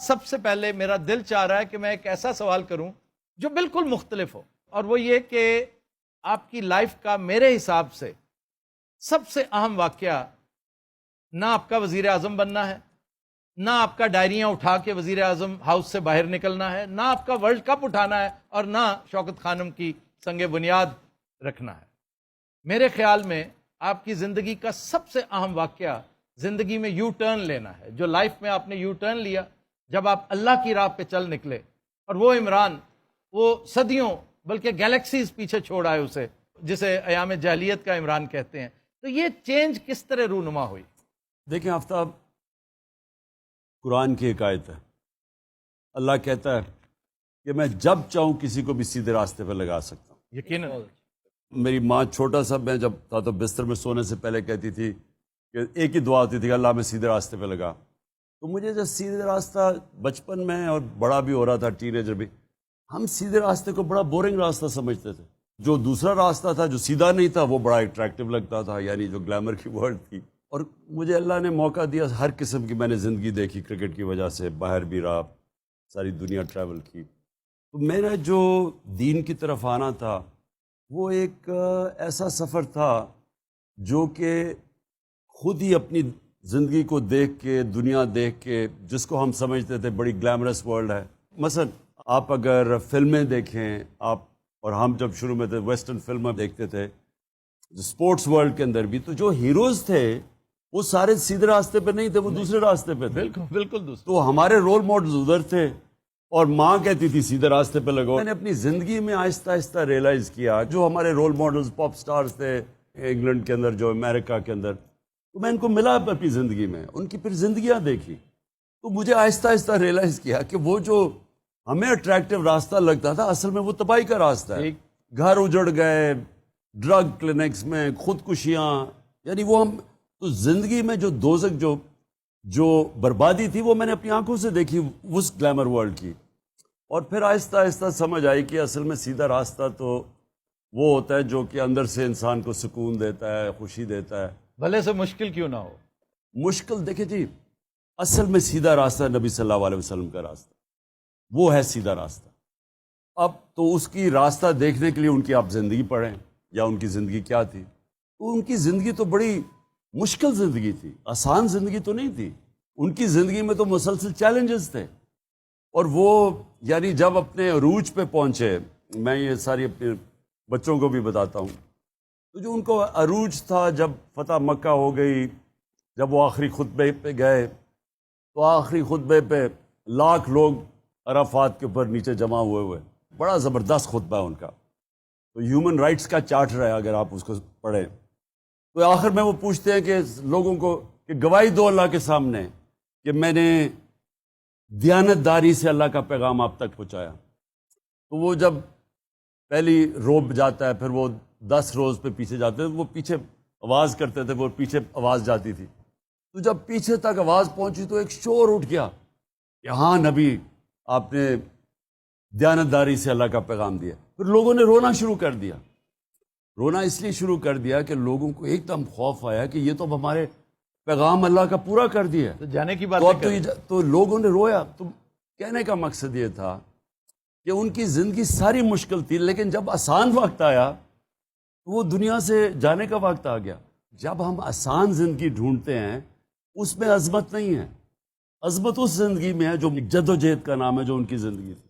سب سے پہلے میرا دل چاہ رہا ہے کہ میں ایک ایسا سوال کروں جو بالکل مختلف ہو، اور وہ یہ کہ آپ کی لائف کا میرے حساب سے سب سے اہم واقعہ نہ آپ کا وزیر اعظم بننا ہے، نہ آپ کا ڈائریاں اٹھا کے وزیر اعظم ہاؤس سے باہر نکلنا ہے، نہ آپ کا ورلڈ کپ اٹھانا ہے، اور نہ شوکت خانم کی سنگ بنیاد رکھنا ہے۔ میرے خیال میں آپ کی زندگی کا سب سے اہم واقعہ زندگی میں یو ٹرن لینا ہے، جو لائف میں آپ نے یو ٹرن لیا جب آپ اللہ کی راہ پہ چل نکلے، اور وہ عمران وہ صدیوں بلکہ گیلیکسیز پیچھے چھوڑ آئے اسے، جسے ایام جاہلیت کا عمران کہتے ہیں۔ تو یہ چینج کس طرح رونما ہوئی؟ دیکھیں آفتاب، قرآن کی ایک آیت ہے، اللہ کہتا ہے کہ میں جب چاہوں کسی کو بھی سیدھے راستے پہ لگا سکتا ہوں۔ یقیناً میری ماں چھوٹا سا میں جب تھا تو بستر میں سونے سے پہلے کہتی تھی کہ ایک ہی دعا ہوتی تھی کہ اللہ میں سیدھے راستے پہ لگا۔ تو مجھے جب سیدھے راستہ بچپن میں اور بڑا بھی ہو رہا تھا، ٹین ایجر بھی، ہم سیدھے راستے کو بڑا بورنگ راستہ سمجھتے تھے۔ جو دوسرا راستہ تھا جو سیدھا نہیں تھا وہ بڑا اٹریکٹیو لگتا تھا، یعنی جو گلیمر کی ورلڈ تھی۔ اور مجھے اللہ نے موقع دیا، ہر قسم کی میں نے زندگی دیکھی، کرکٹ کی وجہ سے باہر بھی رہا، ساری دنیا ٹریول کی۔ تو میرا جو دین کی طرف آنا تھا وہ ایک ایسا سفر تھا جو کہ خود ہی اپنی زندگی کو دیکھ کے، دنیا دیکھ کے، جس کو ہم سمجھتے تھے بڑی گلیمرس ورلڈ ہے۔ مثلا آپ اگر فلمیں دیکھیں، آپ اور ہم جب شروع میں تھے ویسٹرن فلمیں دیکھتے تھے، اسپورٹس ورلڈ کے اندر بھی، تو جو ہیروز تھے وہ سارے سیدھے راستے پہ نہیں تھے، وہ دوسرے راستے پہ تھے۔ بالکل بالکل دوست۔ تو ہمارے رول ماڈلز ادھر تھے، اور ماں کہتی تھی سیدھے راستے پہ لگو۔ میں نے اپنی زندگی میں آہستہ آہستہ ریئلائز کیا جو ہمارے رول ماڈلز پاپ سٹارز تھے انگلینڈ کے اندر، جو امریکہ کے اندر، تو میں ان کو ملا اپنی زندگی میں، ان کی پھر زندگیاں دیکھی، تو مجھے آہستہ آہستہ ریئلائز کیا کہ وہ جو ہمیں اٹریکٹیو راستہ لگتا تھا اصل میں وہ تباہی کا راستہ ہے۔ گھر اجڑ گئے، ڈرگ کلینکس میں خودکشیاں، یعنی وہ ہم تو زندگی میں جو دوزخ جو بربادی تھی وہ میں نے اپنی آنکھوں سے دیکھی اس گلیمر ورلڈ کی۔ اور پھر آہستہ آہستہ سمجھ آئی کہ اصل میں سیدھا راستہ تو وہ ہوتا ہے جو کہ اندر سے انسان کو سکون دیتا ہے، خوشی دیتا ہے، بھلے سے مشکل کیوں نہ ہو۔ مشکل دیکھیں جی، اصل میں سیدھا راستہ نبی صلی اللہ علیہ وسلم کا راستہ، وہ ہے سیدھا راستہ۔ اب تو اس کی راستہ دیکھنے کے لیے ان کی آپ زندگی پڑھیں، یا ان کی زندگی کیا تھی، تو ان کی زندگی تو بڑی مشکل زندگی تھی، آسان زندگی تو نہیں تھی۔ ان کی زندگی میں تو مسلسل چیلنجز تھے، اور وہ یعنی جب اپنے عروج پہ پہنچے، میں یہ ساری اپنے بچوں کو بھی بتاتا ہوں، تو جو ان کو عروج تھا جب فتح مکہ ہو گئی، جب وہ آخری خطبے پہ گئے، تو آخری خطبے پہ لاکھ لوگ عرفات کے اوپر نیچے جمع ہوئے، بڑا زبردست خطبہ ہے ان کا، تو ہیومن رائٹس کا چارٹر ہے اگر آپ اس کو پڑھیں۔ تو آخر میں وہ پوچھتے ہیں کہ لوگوں کو کہ گواہی دو اللہ کے سامنے کہ میں نے دیانت داری سے اللہ کا پیغام آپ تک پہنچایا۔ تو وہ جب پہلی روب جاتا ہے، پھر وہ 10 روز پہ پیچھے جاتے ہیں، وہ پیچھے آواز کرتے تھے، وہ پیچھے آواز جاتی تھی، تو جب پیچھے تک آواز پہنچی تو ایک شور اٹھ گیا کہ ہاں نبی آپ نے دیانت داری سے اللہ کا پیغام دیا۔ پھر لوگوں نے رونا شروع کر دیا، رونا اس لیے شروع کر دیا کہ لوگوں کو ایک دم خوف آیا کہ یہ تو اب ہمارے پیغام اللہ کا پورا کر دیا، تو جانے کی بات تو لوگوں نے رویا۔ تو کہنے کا مقصد یہ تھا کہ ان کی زندگی ساری مشکل تھی، لیکن جب آسان وقت آیا تو وہ دنیا سے جانے کا وقت آ گیا۔ جب ہم آسان زندگی ڈھونڈتے ہیں اس میں عظمت نہیں ہے، عظمت اس زندگی میں ہے جو جد و جہد کا نام ہے، جو ان کی زندگی تھی۔